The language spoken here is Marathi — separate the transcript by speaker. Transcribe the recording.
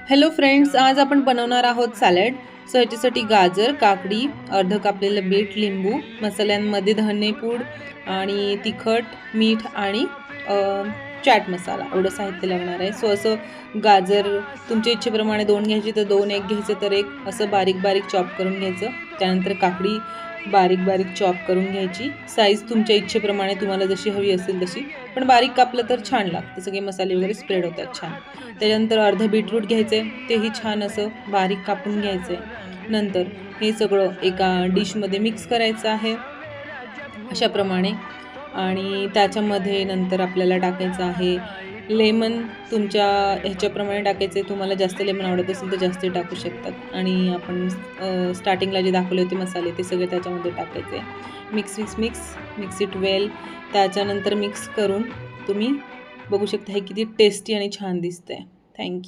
Speaker 1: हॅलो फ्रेंड्स, आज आपण बनवणार आहोत सॅलड. सो ह्याच्यासाठी गाजर, काकडी, अर्ध कापलेलं बीट, लिंबू, मसाल्यांमध्ये धनेपूड आणि तिखट, मीठ आणि चाट मसाला एवढं साहित्य लागणार आहे. सो असं गाजर तुमच्या इच्छेप्रमाणे 2 घ्यायची तर 2, 1 घ्यायचं तर 1 असं बारीक बारीक चॉप करून घ्यायचं. त्यानंतर काकडी बारीक बारीक चॉप करून घ्यायची. साईज तुमच्या इच्छेप्रमाणे तुम्हाला जशी हवी असेल तशी, पण बारीक कापलं तर छान लागतं, सगळे मसाले वगैरे स्प्रेड होतात छान. त्याच्यानंतर अर्ध बीटरूट घ्यायचे, तेही छान असं बारीक कापून घ्यायचे. नंतर हे सगळं एका डिशमध्ये मिक्स करायचं आहे अशाप्रमाणे. आणि त्याच्यामध्ये नंतर आपल्याला टाकायचं आहे लेमन. तुमच्या ह्याच्याप्रमाणे टाकायचे, तुम्हाला जास्त लेमन आवडत असेल तर जास्त टाकू शकतात. आणि आपण स्टार्टिंगला जे दाखवले होते मसाले ते सगळे त्याच्यामध्ये टाकायचे. मिक्स इट वेल. त्याच्यानंतर मिक्स करून तुम्ही बघू शकता हे किती टेस्टी आणि छान दिसतंय. थँक्यू.